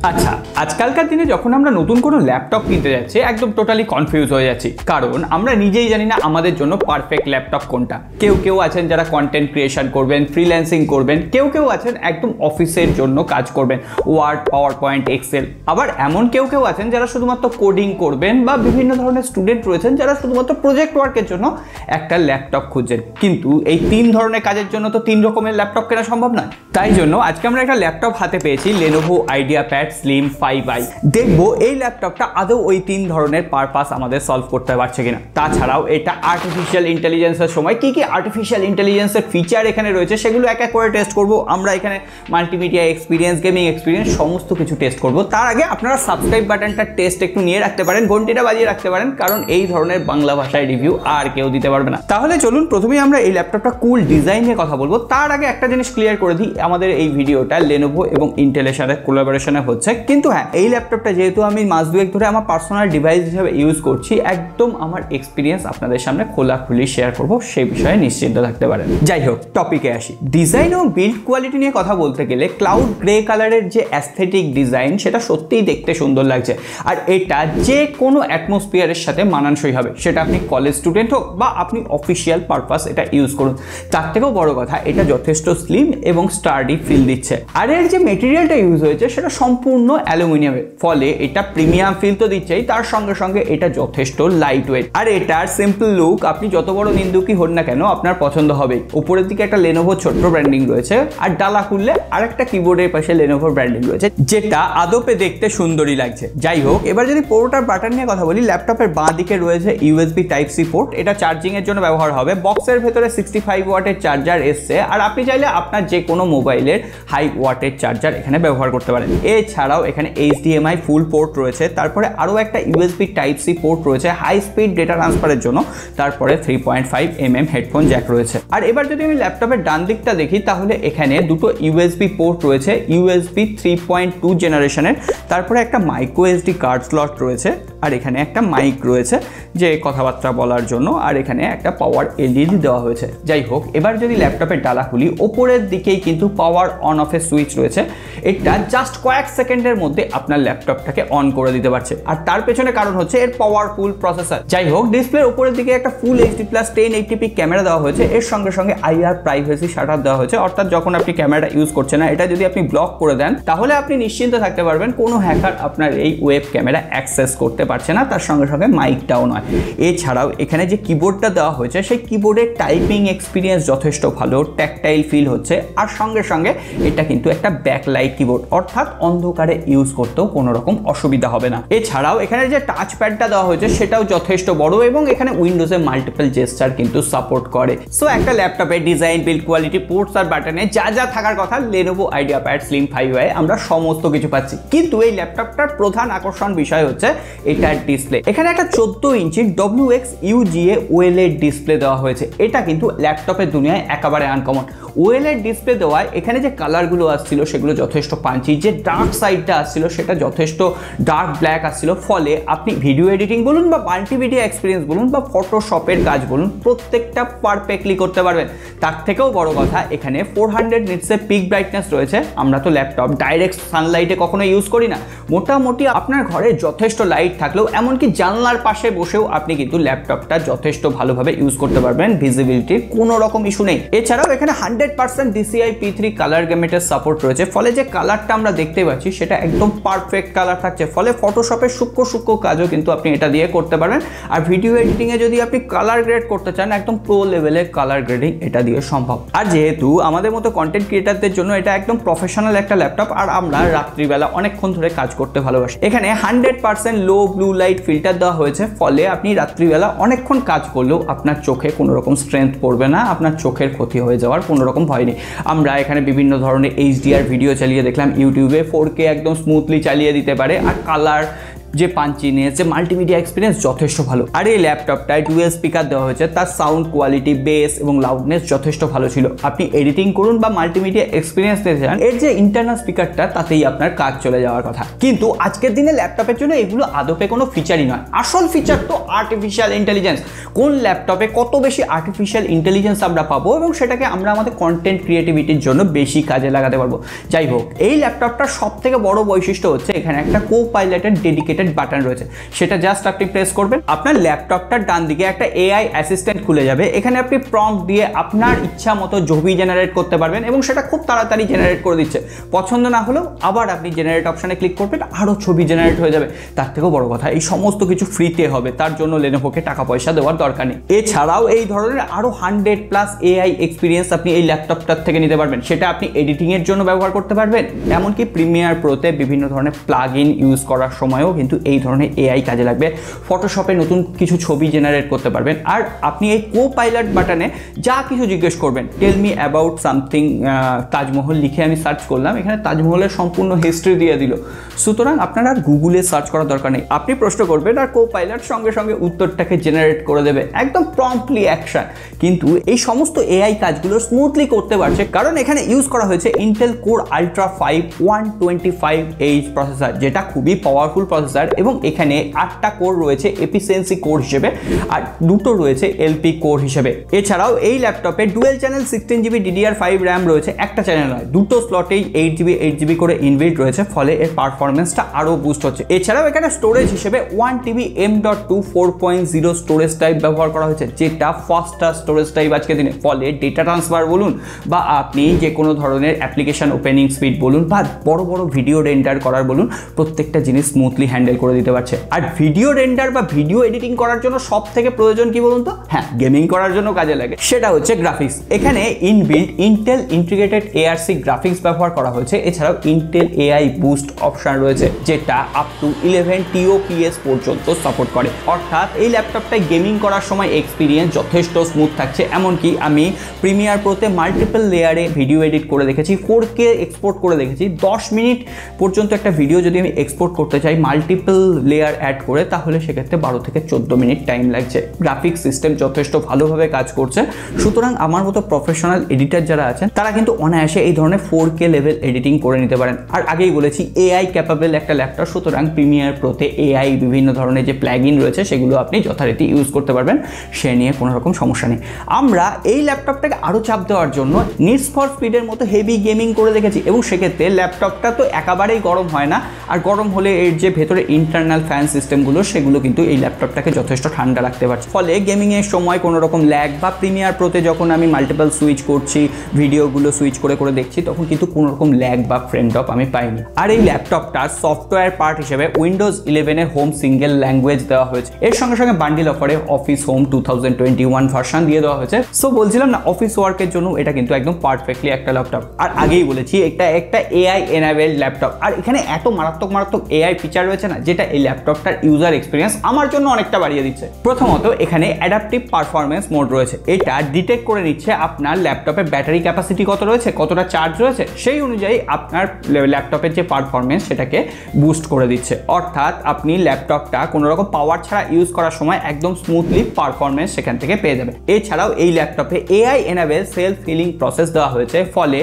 আচ্ছা, আজকালকার দিনে যখন আমরা নতুন কোনো ল্যাপটপ কিনতে যাচ্ছি একদম টোটালি কনফিউজ হয়ে যাচ্ছি, কারণ আমরা নিজেই জানি না আমাদের জন্য পারফেক্ট ল্যাপটপ কোনটা। কেউ আছেন যারা কন্টেন্ট ক্রিয়েশন করবেন, ফ্রিল্যান্সিং করবেন, কেউ আছেন একদম অফিসের জন্য কাজ করবেন, ওয়ার্ড, পাওয়ার পয়েন্ট, এক্সেল। আবার এমন কেউ আছেন যারা শুধুমাত্র কোডিং করবেন, বা বিভিন্ন ধরনের স্টুডেন্ট রয়েছেন যারা শুধুমাত্র প্রজেক্ট ওয়ার্কের জন্য একটা ল্যাপটপ খুঁজছেন। কিন্তু এই তিন ধরনের কাজের জন্য তো তিন রকমের ল্যাপটপ কেনা সম্ভব নয়। তাই জন্য আজকে আমরা একটা ল্যাপটপ হাতে পেয়েছি, Lenovo IdeaPad Slim 5i। দেখবো এই ল্যাপটপটা আদৌ ওই তিন ধরনের পারপাস আমাদের সলভ করতে পারছে কিনা। তাছাড়াও এটা আর্টিফিশিয়াল ইন্টেলিজেন্সের সময় কি আর্টিফিশিয়াল ইন্টেলিজেন্সের ফিচার এখানে রয়েছে সেগুলো এক এক করে টেস্ট করবো। আমরা এখানে মাল্টিমিডিয়া এক্সপিরিয়েন্স, গেমিং এক্সপিরিয়েন্স সমস্ত কিছু টেস্ট করবো। তার আগে আপনারা সাবস্ক্রাইব বাটনটা টেস্ট একটু নিয়ে রাখতে পারেন, ঘন্টিটা বাজিয়ে রাখতে পারেন, কারণ এই ধরনের বাংলা ভাষায় রিভিউ আর কেউ দিতে পারবে না। তাহলে চলুন প্রথমেই আমরা এই ল্যাপটপটা কুল ডিজাইন নিয়ে কথা বলবো। তার আগে একটা জিনিস ক্লিয়ার করে দিই, আমাদের এই ভিডিওটা Lenovo এবং ইন্টেলের সাথে কোলাবোরেশনে হচ্ছে। কিন্তু হ্যাঁ, এই ল্যাপটপটা যেহেতু আমি মাস দুয়েক ধরে আমার পার্সোনাল ডিভাইস হিসেবে ইউজ করছি, একদম আমার এক্সপিরিয়েন্স আপনাদের সামনে খোলাখুলি শেয়ার করবো, সেই বিষয়ে নিশ্চিন্ত থাকতে পারেন। যাই হোক, টপিকে আসি। ডিজাইন এবং বিল্ড কোয়ালিটি নিয়ে কথা বলতে গেলে ক্লাউড গ্রে কালারের যে অ্যাস্থেটিক ডিজাইন, সেটা সত্যিই দেখতে সুন্দর লাগছে। আর এটা যে কোনো অ্যাটমসফিয়ারের সাথে মানানসই হবে, সেটা আপনি কলেজ স্টুডেন্ট হোক বা আপনি অফিসিয়াল পারপাস এটা ইউজ করুন। তার থেকেও বড় কথা, এটা যথেষ্ট স্লিম এবং স্টার্ডি ফিল দিচ্ছে। আর এর যে মেটেরিয়ালটা ইউজ হয়েছে সেটা সম্পূর্ণ অ্যালুমিনিয়ামের, ফলে এটা প্রিমিয়াম ফিল তো দিচ্ছেই, তার সঙ্গে সঙ্গে এটা যথেষ্ট লাইট ওয়েট। আর এটার সিম্পল লুক আপনি যত বড় নিন্দুকই হন না কেন আপনার পছন্দ হবে। উপরের দিকে একটা Lenovo ছোট্ট ব্র্যান্ডিং রয়েছে, আর ডালা খুললে আরেকটা কিবোর্ডের পাশে Lenovo ব্র্যান্ডিং রয়েছে, যেটা আদপে দেখতে সুন্দরই লাগছে। যাই হোক, এবার যদি পোর্টার বাটন নিয়ে কথা বলি, ল্যাপটপের বাঁ দিকে রয়েছে USB Type-C পোর্ট, এটা চার্জিং এর জন্য ব্যবহার হবে। বক্সের ভেতরে 65 ওয়াটের চার্জার এসছে, আর আপনি চাইলে আপনার যে কোনো মোবাইলের হাই ওয়াটের চার্জার এখানে ব্যবহার করতে পারেন। এছাড়াও এখানে HDMI ফুল পোর্ট রয়েছে, তারপরে আরও একটা USB Type-C পোর্ট রয়েছে হাই স্পিড ডেটা ট্রান্সফারের জন্য, তারপরে 3.5mm হেডফোন জ্যাক রয়েছে। আর এবার যদি আমি ল্যাপটপের ডান দিকটা দেখি, তাহলে এখানে দুটো USB পোর্ট রয়েছে, USB 3.2 জেনারেশনের, তারপরে একটা মাইক্রো SD কার্ড স্লট রয়েছে, আর এখানে একটা মাইক রয়েছে যে কথাবার্তা বলার জন্য, আর এখানে একটা পাওয়ার LED দেওয়া হয়েছে। যাই হোক, এবার যদি ল্যাপটপের ডালা খুলি, ওপরের দিকেই কিন্তু পাওয়ার অন অফের সুইচ রয়েছে। এটা জাস্ট কয়েক সেকেন্ডের মধ্যে আপনার ল্যাপটপটাকে অন করে দিতে পারছে, আর তার পেছনে কারণ হচ্ছে এর পাওয়ারফুল প্রসেসর। যাই হোক, ডিসপ্লের উপরের দিকে একটা ফুল HD+ 1080p ক্যামেরা দেওয়া হয়েছে, এর সঙ্গে সঙ্গে IR প্রাইভেসি শাটার দেওয়া হয়েছে, অর্থাৎ যখন আপনি ক্যামেরাটা ইউজ করছেন না, এটা যদি আপনি ব্লক করে দেন, তাহলে আপনি নিশ্চিন্ত থাকতে পারবেন কোনো হ্যাকার আপনার এই ওয়েব ক্যামেরা অ্যাক্সেস করতে পারছে না। তার সঙ্গে সঙ্গে মাইকটাও নয়। এছাড়াও এখানে যে কিবোর্ডটা দেওয়া হয়েছে, সেই কিবোর্ডের টাইপিং এক্সপিরিয়েন্স যথেষ্ট ভালো, ট্যাকটাইল ফিল হচ্ছে, আর সঙ্গে সঙ্গে এটা কিন্তু একটা ব্যাকলাইট কিবোর্ড, অর্থাৎ অন্ধকারে ইউজ করতেও কোনো রকম অসুবিধা হবে না। এছাড়াও এখানে যে টাচ প্যাডটা দেওয়া হয়েছে সেটাও যথেষ্ট বড়, এবং এখানে উইন্ডোজে মাল্টিপল জেস্টার কিন্তু সাপোর্ট করে। সো একটা ল্যাপটপের ডিজাইন, বিল্ড কোয়ালিটি, পোর্টস আর বাটনে যা যা থাকার কথা Lenovo IdeaPad Slim 5i আমরা সমস্ত কিছু পাচ্ছি। কিন্তু এই ল্যাপটপটার প্রধান আকর্ষণ বিষয় হচ্ছে এটার ডিসপ্লে। এখানে একটা 14 ইঞ্চি WXUGA OLED ডিসপ্লে দেওয়া হয়েছে। এটা কিন্তু ল্যাপটপের দুনিয়ায় একেবারে আনকমন। OLED ডিসপ্লে দেওয়ায় এখানে যে কালারগুলো আসছিল সেগুলো যথেষ্ট পাঞ্চি, যে ডার্ক সাইডটা আসছিল সেটা যথেষ্ট ডার্ক ব্ল্যাক আসছিল, ফলে আপনি ভিডিও এডিটিং বলুন বা মাল্টিমিডিয়া এক্সপিরিয়েন্স বলুন বা ফটোশপের কাজ বলুন, প্রত্যেকটা পারফেক্টলি করতে পারবেন। তার থেকেও বড় কথা, এখানে 400 নিটসের পিক ব্রাইটনেস রয়েছে। আমরা তো ল্যাপটপ ডাইরেক্ট সানলাইটে কখনো ইউজ করি না, মোটামুটি আপনার ঘরে যথেষ্ট লাইট থাকলেও, এমনকি জানলার পাশে বসেও আপনি কিন্তু ল্যাপটপটা যথেষ্ট ভালোভাবে ইউজ করতে পারবেন, ভিজিবিলিটির কোনো রকম ইস্যু নেই। এছাড়াও এখানে 100% DCI P3 কালার গ্যামেটের সাপোর্ট রয়েছে, ফলে যে কালারটা আমরা দেখতে পাচ্ছি সেটা একদম পারফেক্ট কালার থাকছে, ফলে ফটোশপের সূক্ষ্ম কাজও কিন্তু আপনি এটা দিয়ে করতে পারবেন। আর ভিডিও এডিটিংয়ে যদি আপনি কালার গ্রেড করতে চান, একদম প্রো লেভেলের কালার গ্রেডিং এটা দিয়ে সম্ভব। আর যেহেতু আমাদের মতো কন্টেন্ট ক্রিয়েটারদের জন্য এটা একদম প্রফেশনাল একটা ল্যাপটপ, আর আমরা রাত্রিবেলা অনেকক্ষণ ধরে কাজ করতে ভালোবাসি, এখানে 100% লো ব্লু লাইট ফিল্টার দেওয়া হয়েছে, ফলে আপনি রাত্রিবেলা অনেকক্ষণ কাজ করলেও আপনার চোখে কোনো রকম স্ট্রেংথ পড়বে না, আপনার চোখের ক্ষতি হয়ে যাওয়ার কোনো রকম ভয় নেই। আমরা এখানে বিভিন্ন ধরনের HDR ভিডিও চালিয়ে দেখলাম, ইউটিউবে 4K একদম স্মুথলি চালিয়ে দিতে পারে, আর কালার যে পাঞ্চিনেস, যে মাল্টিমিডিয়া এক্সপিরিয়েন্স যথেষ্ট ভালো। আর এই ল্যাপটপটায় ডুয়েল স্পিকার দেওয়া হয়েছে, তার সাউন্ড কোয়ালিটি, বেস এবং লাউডনেস যথেষ্ট ভালো ছিল। আপনি এডিটিং করুন বা মাল্টিমিডিয়া এক্সপিরিয়েন্স দিতে চান, এর যে ইন্টারনাল স্পিকারটা তাতেই আপনার কাজ চলে যাওয়ার কথা। কিন্তু আজকের দিনে ল্যাপটপের জন্য এগুলো আদপে কোনো ফিচারই নয়। আসল ফিচার তো আর্টিফিশিয়াল ইন্টেলিজেন্স। কোন ল্যাপটপে কত বেশি আর্টিফিশিয়াল ইন্টেলিজেন্স আমরা পাবো এবং সেটাকে আমরা আমাদের কন্টেন্ট ক্রিয়েটিভিটির জন্য বেশি কাজে লাগাতে পারবো। যাই হোক, এই ল্যাপটপটার সব থেকে বড় বৈশিষ্ট্য হচ্ছে এখানে একটা কো-পাইলটের ডেডিকেটেড বাটন রয়েছে। সেটা জাস্ট আপনি প্রেস করবেন, আপনার ল্যাপটপটার ডান দিকে একটা এআই অ্যাসিস্ট্যান্ট খুলে যাবে। এখানে আপনি প্রম্পট দিয়ে আপনার ইচ্ছা মতো ছবি জেনারেট করতে পারবেন এবং সেটা খুব তাড়াতাড়ি জেনারেট করে দিচ্ছে। পছন্দ না হলেও আবার আপনি জেনারেট অপশানে ক্লিক করবেন, আরও ছবি জেনারেট হয়ে যাবে। তার থেকেও বড় কথা, এই সমস্ত কিছু ফ্রিতে হবে, তার জন্য লেনোভোকে টাকা পয়সা দেওয়ার দরকার নেই। এছাড়াও এই ধরনের আরও 100+ এআই এক্সপিরিয়েন্স আপনি এই ল্যাপটপটার থেকে নিতে পারবেন। সেটা আপনি এডিটিংয়ের জন্য ব্যবহার করতে পারবেন, এমনকি প্রিমিয়ার প্রোতে বিভিন্ন ধরনের প্লাগ ইন ইউজ করার সময়ও কিন্তু এই ধরনের এআই কাজে লাগবে। ফটোশপে নতুন কিছু ছবি জেনারেট করতে পারবেন। আর আপনি এই কো-পাইলট বাটনে যা কিছু জিজ্ঞেস করবেন, tell me about something Taj Mahal লিখে আমি সার্চ করলাম, এখানে তাজমহলের সম্পূর্ণ হিস্ট্রি দিয়ে দিল। সুতরাং আপনার আর গুগলে সার্চ করার দরকার নেই, আপনি প্রশ্ন করবেন আর কো-পাইলট সঙ্গে সঙ্গে উত্তরটাকে জেনারেট করে দেবে, একদম প্রম্পটলি অ্যাকশন। কিন্তু এই সমস্ত এআই কাজগুলো স্মুথলি করতে পারছে কারণ এখানে ইউজ করা হয়েছে Intel core ultra 5 125H processor, যেটা খুবই পাওয়ারফুল প্রসেসর এবং এখানে 8টা কোর রয়েছে এফিসিয়েন্সি কোর হিসেবে আর 2টো রয়েছে এলপি কোর হিসেবে। এছাড়াও এই ল্যাপটপে dual channel 16GB DDR5 RAM রয়েছে, একটা চ্যানেল নয়, 2টো স্লটেই 8GB করে ইনবিল্ট রয়েছে, ফলে এর পারফরমেন্সটা আরও বুস্ট হচ্ছে। এছাড়াও এখানে স্টোরেজ হিসেবে 1TB M.2 4.0 স্টোরেজ টাইপ ব্যবহার করা হয়েছে, যেটা ফাস্টার স্টোরেজ টাইপ আজকের দিনে। ফলে ডেটা ট্রান্সফার বলুন বা আপনি যে কোনো ধরনের অ্যাপ্লিকেশন ওপেনিং স্পিড বলুন বা বড় বড় ভিডিও রেন্ডার করার বলুন, প্রত্যেকটা জিনিস স্মুথলি হ্যান্ডেল করে দিতে পারছে। আর ভিডিও রেন্ডার বা ভিডিও এডিটিং করার জন্য সব থেকে প্রয়োজন কি বলুন তো? হ্যাঁ, গেমিং করার জন্য কাজে লাগে, সেটা হচ্ছে গ্রাফিক্স। এখানে inbuilt Intel integrated ARC graphics ব্যবহার করা হয়েছে। এছাড়াও ইন্টেল AI বুস্ট অপশন রয়েছে, যেটা আপ টু 11 TOPS পর্যন্ত সাপোর্ট করে। অর্থাৎ এই ল্যাপটপটায় গেমিং করার সময় এক্সপিরিয়েন্স যথেষ্ট স্মুথ থাকছে। এমনকি আমি প্রিমিয়ার প্রোতে মাল্টিপল লেয়ারে ভিডিও এডিট করে দেখেছি, 4K এক্সপোর্ট করে দেখেছি। 10 মিনিট পর্যন্ত একটা ভিডিও যদি আমি এক্সপোর্ট করতে চাই মাল্টিপল লেয়ার অ্যাড করে, তাহলে সেক্ষেত্রে 12 থেকে 14 মিনিট টাইম লাগছে। গ্রাফিক্স সিস্টেম যথেষ্ট ভালোভাবে কাজ করছে। সুতরাং আমার মতো প্রফেশনাল এডিটার যারা আছেন তারা কিন্তু অনায়াসে এই ধরনের 4K লেভেল এডিটিং করে নিতে পারেন। আর আগেই বলেছি AI ক্যাপাবল একটা ল্যাপটপ, সুতরাং প্রিমিয়ার প্রোতে AI বিভিন্ন ধরনের যে প্ল্যাগইন রয়েছে সেগুলো আপনি যথারীতি ইউজ করতে পারবেন, সে নিয়ে কোনো রকম সমস্যা নেই। আমরা এই ল্যাপটপটাকে আরও চাপ দেওয়ার জন্য নিডস ফর স্পিডের মতো হেভি গেমিং করে দেখেছি এবং সেক্ষেত্রে ল্যাপটপটা তো একেবারেই গরম হয় না, আর গরম হলে এর যে ভেতরে ইন্টারনাল ফ্যান সিস্টেমগুলো সেগুলো কিন্তু এই ল্যাপটপটাকে যথেষ্ট ঠান্ডা রাখতে পারছে। ফলে গেমিংয়ের সময় কোনো রকম ল্যাগ বা প্রিমিয়ার প্রোতে যখন আমি মাল্টিপল সুইচ করছি, ভিডিওগুলো সুইচ করে করে দেখছি, তখন কিন্তু কোনো রকম ল্যাগ বা ফ্রেম ড্রপ আমি পাইনি। আর এই ল্যাপটপটার সফটওয়্যার পার্ট হিসেবে উইন্ডোজ 11 এর হোম সিঙ্গেল ল্যাঙ্গুয়েজ দেওয়া হয়েছে। এর সঙ্গে সঙ্গে বান্ডিল অফারে অফিস হোম 2021 ভার্সন দিয়ে দেওয়া হয়েছে। সো বলছিলাম না, অফিস ওয়ার্কের জন্য এটা কিন্তু একদম পারফেক্টলি একটা ল্যাপটপ। আর আগেই বলেছি একটা AI এনাবেলড ল্যাপটপ, আর এখানে এত মারাত্মক AI ফিচার রয়েছে না, যেটা এই ল্যাপটপটার ইউজার এক্সপিরিয়েন্স আমার জন্য অনেকটা বাড়িয়ে দিচ্ছে। প্রথমত এখানে অ্যাডাপটিভ পারফরমেন্স মোড রয়েছে, এটা ডিটেক্ট করে নিচ্ছে আপনার ল্যাপটপের ব্যাটারি ক্যাপাসিটি কত রয়েছে, কতটা চার্জ রয়েছে, সেই অনুযায়ী আপনার ল্যাপটপের যে পারফরমেন্স সেটাকে বুস্ট করে দিচ্ছে। অর্থাৎ আপনি ল্যাপটপটা কোনো রকম পাওয়ার ছাড়া ইউজ করার সময় একদম স্মুথলি পারফরমেন্স সেখান থেকে পেয়ে যাবে। এছাড়াও এই ল্যাপটপে AI enable self healing process দেওয়া হয়েছে, ফলে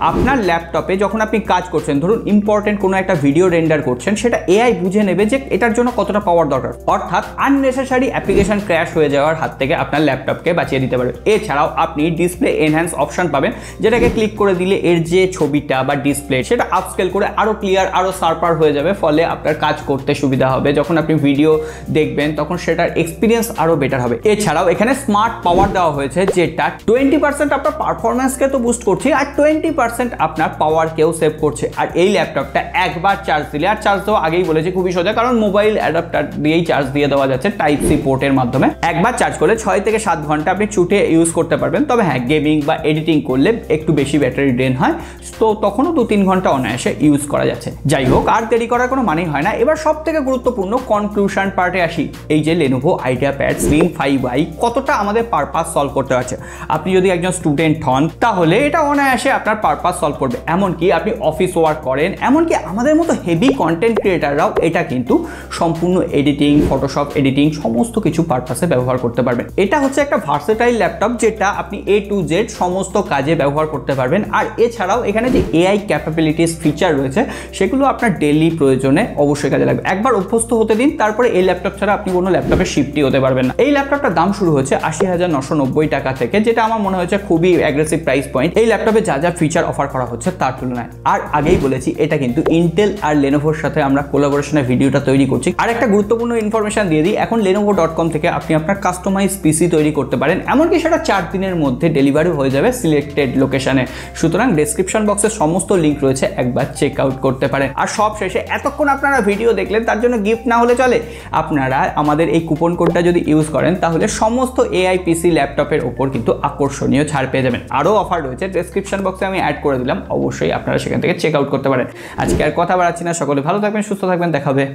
আপনার ল্যাপটপে যখন আপনি কাজ করছেন, ধরুন ইম্পর্টেন্ট কোনো একটা ভিডিও রেন্ডার করছেন, সেটা AI বুঝে নেবে যে এটার জন্য কতটা পাওয়ার দরকার। অর্থাৎ আননেসেসারি অ্যাপ্লিকেশন ক্র্যাশ হয়ে যাওয়ার হাত থেকে আপনার ল্যাপটপকে বাঁচিয়ে দিতে পারবে। এছাড়াও আপনি ডিসপ্লে এনহ্যান্স অপশন পাবেন, যেটাকে ক্লিক করে দিলে এর যে ছবিটা বা ডিসপ্লে সেটা আপস্কেল করে আরও ক্লিয়ার, আরও শার্পার হয়ে যাবে। ফলে আপনার কাজ করতে সুবিধা হবে, যখন আপনি ভিডিও দেখবেন তখন সেটার এক্সপিরিয়েন্স আরও বেটার হবে। এছাড়াও এখানে স্মার্ট পাওয়ার দেওয়া হয়েছে, যেটা 20% আপনার পারফরমেন্সকে তো বুস্ট করছে আর 20% আপনার পাওয়ারকেও সেভ করছে। আর এই ল্যাপটপটা একবার চার্জ দিলে, আর চার্জ দেওয়া আগেই বলেছি খুবই সোজা, কারণ মোবাইল অ্যাডাপ্টার দিয়েই চার্জ দিয়ে দেওয়া যাচ্ছে Type-C পোর্টের মাধ্যমে। একবার চার্জ করলে 6 থেকে 7 ঘন্টা আপনি ছুটে ইউজ করতে পারবেন। তবে হ্যাঁ, গেমিং বা এডিটিং করলে একটু বেশি ব্যাটারি ড্রেন হয়, তো তখনও 2-3 ঘন্টা অনায়াসে ইউজ করা যাচ্ছে। যাই হোক, আর দেরি করার কোনো মানেই হয় না। এবার সব থেকে গুরুত্বপূর্ণ কনক্লুশন পার্টে আসি। এই যে Lenovo IdeaPad Slim 5i কতটা আমাদের পারপাস সলভ করতে পারছে। আপনি যদি একজন স্টুডেন্ট হন, তাহলে এটা অনায়াসে আপনার পারপাস সলভ করবে। এমনকি আপনি অফিস ওয়ার্ক করেন, এমনকি আমাদের মতো হেভি কন্টেন্ট ক্রিয়েটাররাও এটা এটা কিন্তু সম্পূর্ণ এডিটিং, ফটোশপ এডিটিং সমস্ত কিছু পারপাসে ব্যবহার করতে পারবেন। এটা হচ্ছে একটা ভার্সেটাইল ল্যাপটপ যেটা আপনি A to Z সমস্ত কাজে ব্যবহার করতে পারবেন। আর এছাড়াও এখানে যে AI ক্যাপাবিলিটিস ফিচার রয়েছে সেগুলো আপনার ডেইলি প্রয়োজনে অবশ্যই কাজে লাগবে। একবার অভ্যস্ত হতে দিন, তারপরে এই ল্যাপটপ ছাড়া আপনি কোনো ল্যাপটপে শিফটই হতে পারবেন না। এই ল্যাপটপটার দাম শুরু হচ্ছে 80,990 টাকা থেকে, যেটা আমার মনে হয়েছে খুবই অ্যাগ্রেসিভ প্রাইস পয়েন্ট এই ল্যাপটপে যা যা ফিচার অফার করা হচ্ছে তার তুলনায়। আর আগেই বলেছি এটা কিন্তু ইন্টেল আর লেনোভোর সাথে আমরা কোলাবোরেশনে ভিডিওটা তৈরি করছি। আর একটা গুরুত্বপূর্ণ ইনফরমেশন দিয়ে দিই, এখন lenovo.com থেকে আপনি আপনার কাস্টমাইজ পিসি তৈরি করতে পারেন, এমনকি সেটা 4 দিনের মধ্যে ডেলিভারি হয়ে যাবে সিলেক্টেড লোকেশনে। সুতরাং ডেসক্রিপশন বক্সে সমস্ত লিঙ্ক রয়েছে, একবার চেক আউট করতে পারেন। আর সব শেষে এতক্ষণ আপনারা ভিডিও দেখলেন তার জন্য গিফট না হলে চলে, আপনারা আমাদের এই কুপন কোডটা যদি ইউজ করেন তাহলে সমস্ত AI PC ল্যাপটপের ওপর কিন্তু আকর্ষণীয় ছাড় পেয়ে যাবেন। আরও অফার রয়েছে, ডেসক্রিপশন বক্সে আমি অ্যাড করে দিলাম, অবশ্যই আপনারা সেখান থেকে চেক আউট করতে পারেন। আজকে আর কথা বাড়াচ্ছি না, সকলে ভালো থাকবেন, সুস্থ থাকবেন, দেখা হবে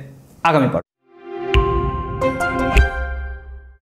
আগামী পর্বে।